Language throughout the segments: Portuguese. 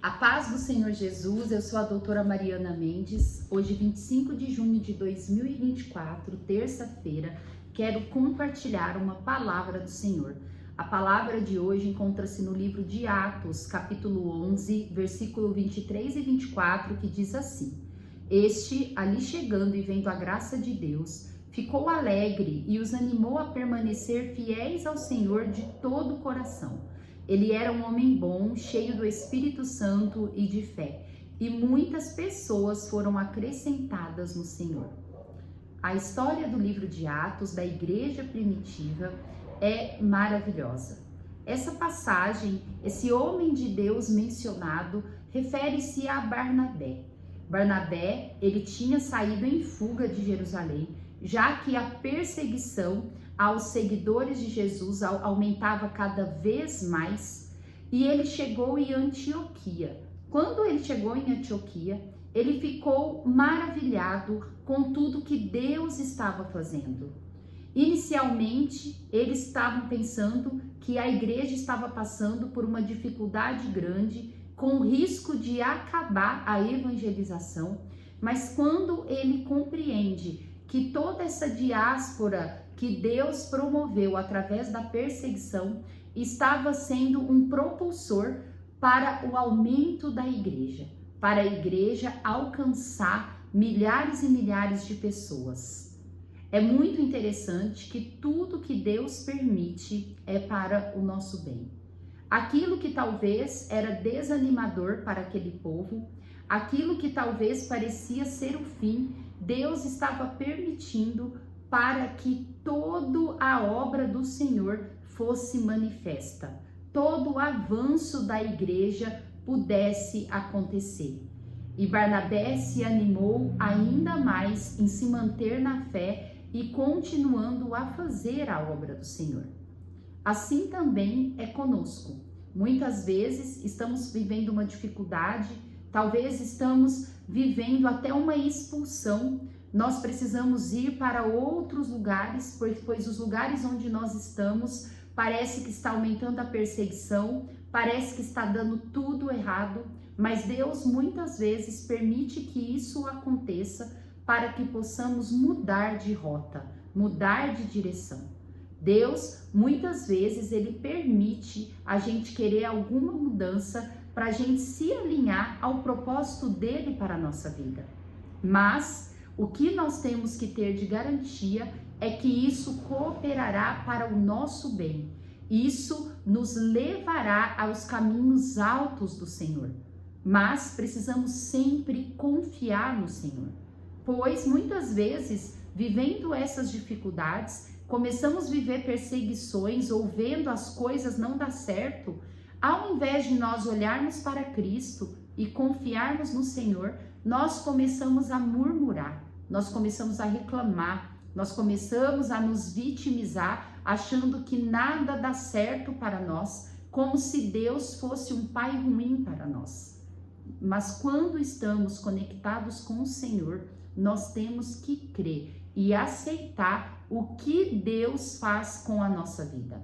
A paz do Senhor Jesus, eu sou a doutora Mariana Mendes. Hoje, 25 de junho de 2024, terça-feira, quero compartilhar uma palavra do Senhor. A palavra de hoje encontra-se no livro de Atos, capítulo 11, versículo 23 e 24, que diz assim: Este, ali chegando e vendo a graça de Deus, ficou alegre e os animou a permanecer fiéis ao Senhor de todo o coração. Ele era um homem bom, cheio do Espírito Santo e de fé, e muitas pessoas foram acrescentadas no Senhor. A história do livro de Atos, da igreja primitiva, é maravilhosa. Essa passagem, esse homem de Deus mencionado, refere-se a Barnabé. Barnabé, ele tinha saído em fuga de Jerusalém, já que a perseguição aos seguidores de Jesus aumentava cada vez mais, e ele chegou em Antioquia. Quando ele chegou em Antioquia, ele ficou maravilhado com tudo que Deus estava fazendo. Inicialmente, eles estavam pensando que a igreja estava passando por uma dificuldade grande, com o risco de acabar a evangelização, mas quando ele compreende que toda essa diáspora que Deus promoveu através da perseguição estava sendo um propulsor para o aumento da igreja, para a igreja alcançar milhares e milhares de pessoas. É muito interessante que tudo que Deus permite é para o nosso bem. Aquilo que talvez era desanimador para aquele povo, aquilo que talvez parecia ser o fim, Deus estava permitindo para que toda a obra do Senhor fosse manifesta, todo o avanço da igreja pudesse acontecer. E Barnabé se animou ainda mais em se manter na fé e continuando a fazer a obra do Senhor. Assim também é conosco. Muitas vezes estamos vivendo uma dificuldade, talvez estamos vivendo até uma expulsão. Nós precisamos ir para outros lugares, pois os lugares onde nós estamos parece que está aumentando a perseguição, parece que está dando tudo errado, mas Deus muitas vezes permite que isso aconteça para que possamos mudar de rota, mudar de direção. Deus muitas vezes ele permite a gente querer alguma mudança para a gente se alinhar ao propósito dele para a nossa vida. Mas o que nós temos que ter de garantia é que isso cooperará para o nosso bem. Isso nos levará aos caminhos altos do Senhor. Mas precisamos sempre confiar no Senhor. Pois muitas vezes, vivendo essas dificuldades, começamos a viver perseguições ou vendo as coisas não dar certo, ao invés de nós olharmos para Cristo e confiarmos no Senhor, nós começamos a murmurar, nós começamos a reclamar, nós começamos a nos vitimizar, achando que nada dá certo para nós, como se Deus fosse um pai ruim para nós. Mas quando estamos conectados com o Senhor, nós temos que crer e aceitar o que Deus faz com a nossa vida.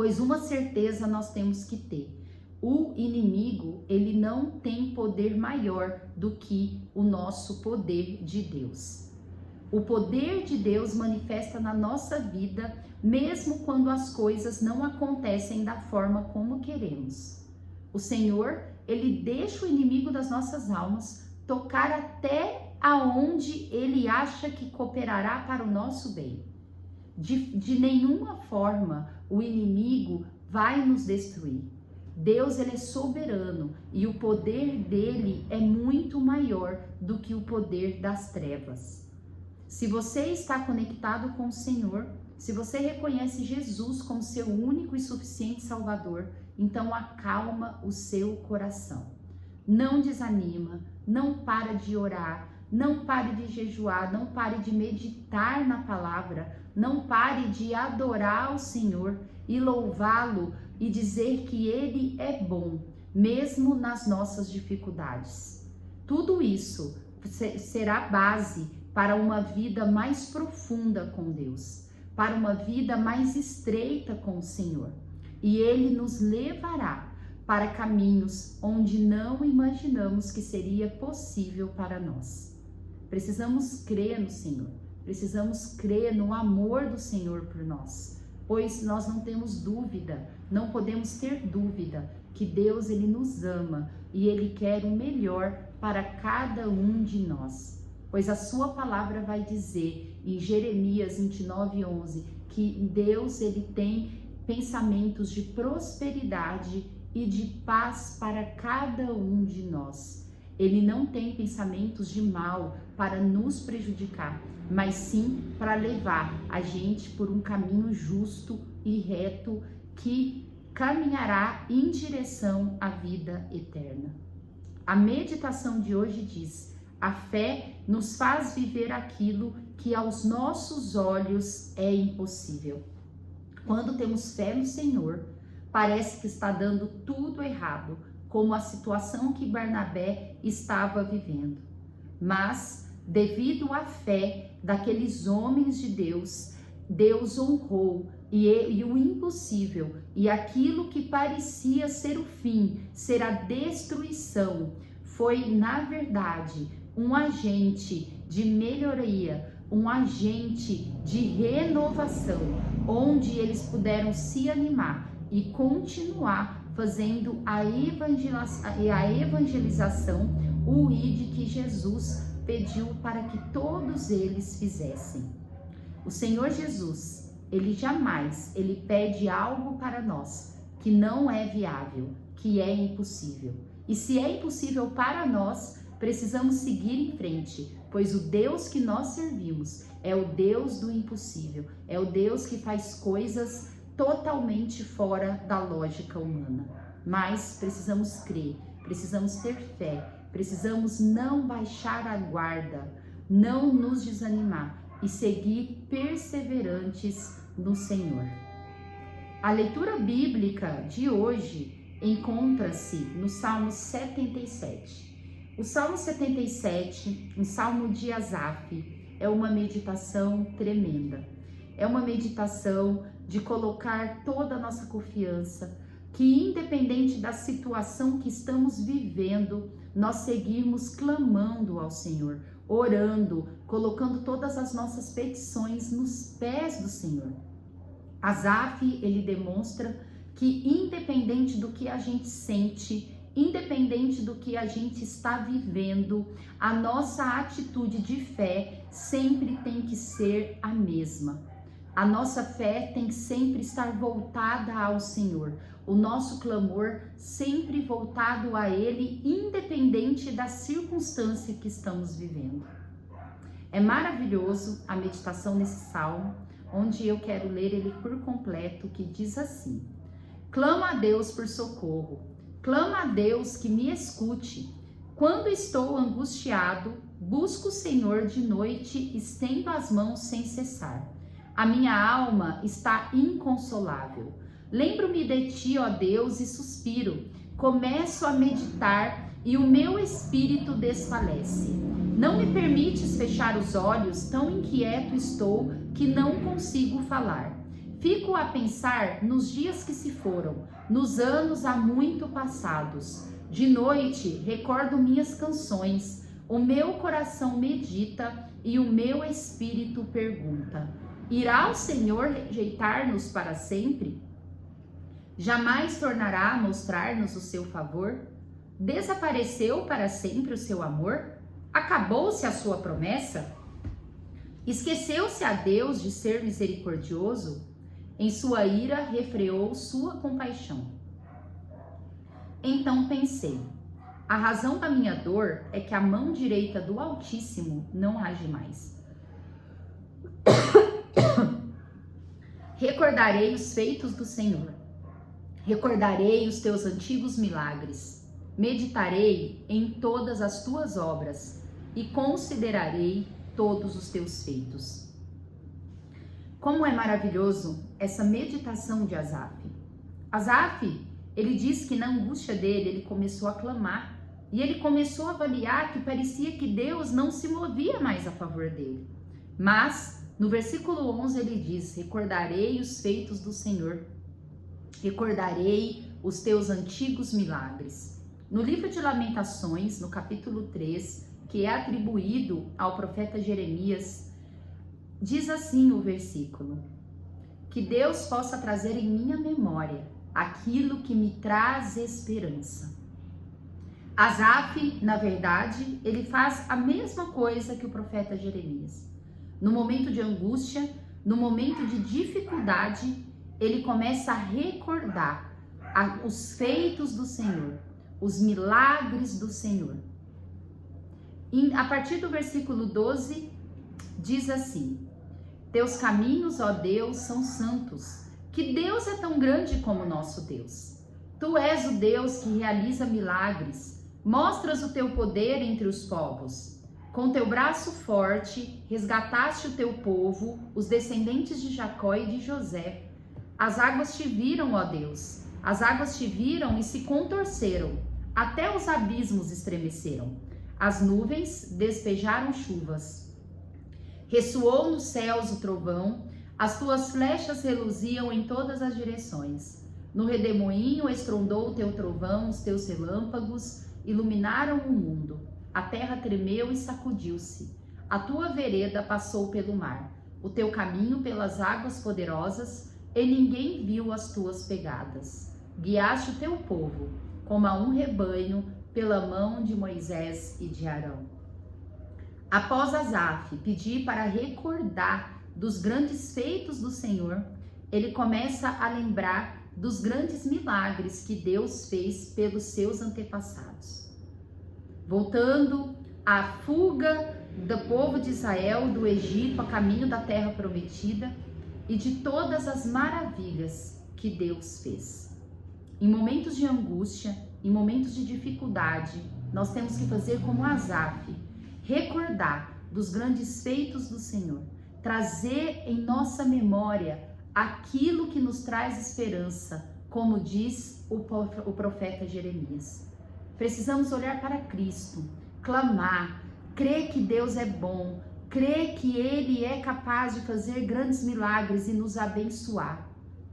Pois uma certeza nós temos que ter: o inimigo, ele não tem poder maior do que o nosso poder de Deus. O poder de Deus manifesta na nossa vida, mesmo quando as coisas não acontecem da forma como queremos. O Senhor, ele deixa o inimigo das nossas almas tocar até aonde ele acha que cooperará para o nosso bem. De nenhuma forma o inimigo vai nos destruir. Deus, ele é soberano e o poder dele é muito maior do que o poder das trevas. Se você está conectado com o Senhor, se você reconhece Jesus como seu único e suficiente Salvador, então acalma o seu coração. Não desanima, não para de orar, não pare de jejuar, não pare de meditar na palavra, não pare de adorar o Senhor e louvá-lo e dizer que Ele é bom, mesmo nas nossas dificuldades. Tudo isso será base para uma vida mais profunda com Deus, para uma vida mais estreita com o Senhor. E Ele nos levará para caminhos onde não imaginamos que seria possível para nós. Precisamos crer no Senhor, precisamos crer no amor do Senhor por nós, pois nós não temos dúvida, não podemos ter dúvida que Deus, Ele nos ama e Ele quer o melhor para cada um de nós. Pois a sua palavra vai dizer em Jeremias 29:11 que Deus, Ele tem pensamentos de prosperidade e de paz para cada um de nós. Ele não tem pensamentos de mal para nos prejudicar, mas sim para levar a gente por um caminho justo e reto que caminhará em direção à vida eterna. A meditação de hoje diz: a fé nos faz viver aquilo que aos nossos olhos é impossível. Quando temos fé no Senhor, parece que está dando tudo errado, como a situação que Barnabé estava vivendo. Mas, devido à fé daqueles homens de Deus, Deus honrou e o impossível, e aquilo que parecia ser o fim, ser a destruição, foi, na verdade, um agente de melhoria, um agente de renovação, onde eles puderam se animar e continuar fazendo a evangelização, o ID que Jesus pediu para que todos eles fizessem. O Senhor Jesus, Ele jamais, Ele pede algo para nós que não é viável, que é impossível. E se é impossível para nós, precisamos seguir em frente, pois o Deus que nós servimos é o Deus do impossível, é o Deus que faz coisas totalmente fora da lógica humana. Mas precisamos crer, precisamos ter fé, precisamos não baixar a guarda, não nos desanimar e seguir perseverantes no Senhor. A leitura bíblica de hoje encontra-se no Salmo 77. O Salmo 77, um salmo de Asaf, é uma meditação tremenda. É uma meditação de colocar toda a nossa confiança, que independente da situação que estamos vivendo, nós seguirmos clamando ao Senhor, orando, colocando todas as nossas petições nos pés do Senhor. Asaf, ele demonstra que independente do que a gente sente, independente do que a gente está vivendo, a nossa atitude de fé sempre tem que ser a mesma. A nossa fé tem que sempre estar voltada ao Senhor. O nosso clamor sempre voltado a Ele, independente da circunstância que estamos vivendo. É maravilhoso a meditação nesse salmo, onde eu quero ler ele por completo, que diz assim: clamo a Deus por socorro, clamo a Deus que me escute. Quando estou angustiado, busco o Senhor de noite, estendo as mãos sem cessar. A minha alma está inconsolável. Lembro-me de ti, ó Deus, e suspiro. Começo a meditar e o meu espírito desfalece. Não me permites fechar os olhos, tão inquieto estou que não consigo falar. Fico a pensar nos dias que se foram, nos anos há muito passados. De noite recordo minhas canções, o meu coração medita e o meu espírito pergunta: irá o Senhor rejeitar-nos para sempre? Jamais tornará a mostrar-nos o seu favor? Desapareceu para sempre o seu amor? Acabou-se a sua promessa? Esqueceu-se a Deus de ser misericordioso? Em sua ira refreou sua compaixão. Então pensei: a razão da minha dor é que a mão direita do Altíssimo não age mais. Recordarei os feitos do Senhor. Recordarei os teus antigos milagres. Meditarei em todas as tuas obras e considerarei todos os teus feitos. Como é maravilhoso essa meditação de Asaf. Asaf, ele diz que na angústia dele, ele começou a clamar. E ele começou a avaliar que parecia que Deus não se movia mais a favor dele. Mas, no versículo 11, ele diz: recordarei os feitos do Senhor. Recordarei os teus antigos milagres. No livro de Lamentações, no capítulo 3, que é atribuído ao profeta Jeremias, diz assim o versículo: que Deus possa trazer em minha memória aquilo que me traz esperança. Asaf, na verdade, ele faz a mesma coisa que o profeta Jeremias. No momento de angústia, no momento de dificuldade, ele começa a recordar os feitos do Senhor, os milagres do Senhor. E a partir do versículo 12, diz assim: teus caminhos, ó Deus, são santos. Que Deus é tão grande como nosso Deus. Tu és o Deus que realiza milagres. Mostras o teu poder entre os povos. Com teu braço forte, resgataste o teu povo, os descendentes de Jacó e de José. As águas te viram, ó Deus. As águas te viram e se contorceram. Até os abismos estremeceram. As nuvens despejaram chuvas. Ressoou nos céus o trovão, as tuas flechas reluziam em todas as direções. No redemoinho estrondou o teu trovão, os teus relâmpagos iluminaram o mundo. A terra tremeu e sacudiu-se. A tua vereda passou pelo mar, o teu caminho pelas águas poderosas, e ninguém viu as tuas pegadas. Guiaste o teu povo, como a um rebanho, pela mão de Moisés e de Arão. Após Asaf pedir para recordar dos grandes feitos do Senhor, ele começa a lembrar dos grandes milagres que Deus fez pelos seus antepassados. Voltando à fuga do povo de Israel do Egito a caminho da terra prometida e de todas as maravilhas que Deus fez. Em momentos de angústia, em momentos de dificuldade, nós temos que fazer como Asaf, recordar dos grandes feitos do Senhor, trazer em nossa memória aquilo que nos traz esperança, como diz o profeta Jeremias. Precisamos olhar para Cristo, clamar, crer que Deus é bom, crer que Ele é capaz de fazer grandes milagres e nos abençoar.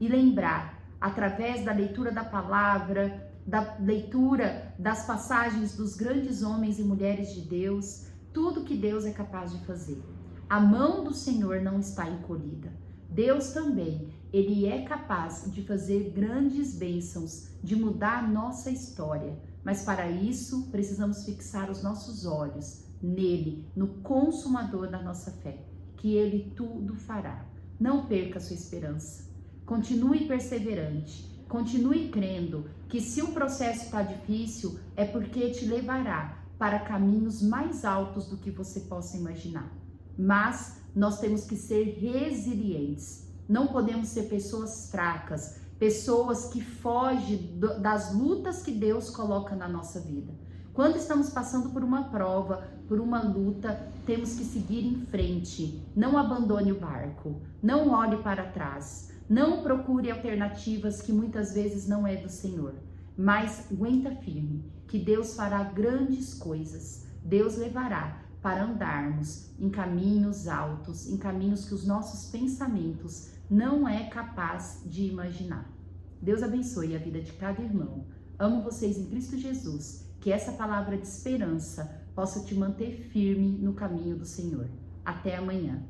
E lembrar, através da leitura da palavra, da leitura das passagens dos grandes homens e mulheres de Deus, tudo que Deus é capaz de fazer. A mão do Senhor não está encolhida. Deus também, Ele é capaz de fazer grandes bênçãos, de mudar nossa história. Mas para isso, precisamos fixar os nossos olhos nele, no consumador da nossa fé, que Ele tudo fará. Não perca a sua esperança. Continue perseverante. Continue crendo que se o processo está difícil, é porque te levará para caminhos mais altos do que você possa imaginar. Mas nós temos que ser resilientes. Não podemos ser pessoas fracas, pessoas que fogem das lutas que Deus coloca na nossa vida. Quando estamos passando por uma prova, por uma luta, temos que seguir em frente. Não abandone o barco, não olhe para trás, não procure alternativas que muitas vezes não é do Senhor. Mas aguenta firme, que Deus fará grandes coisas. Deus levará para andarmos em caminhos altos, em caminhos que os nossos pensamentos não é capaz de imaginar. Deus abençoe a vida de cada irmão. Amo vocês em Cristo Jesus. Que essa palavra de esperança possa te manter firme no caminho do Senhor. Até amanhã.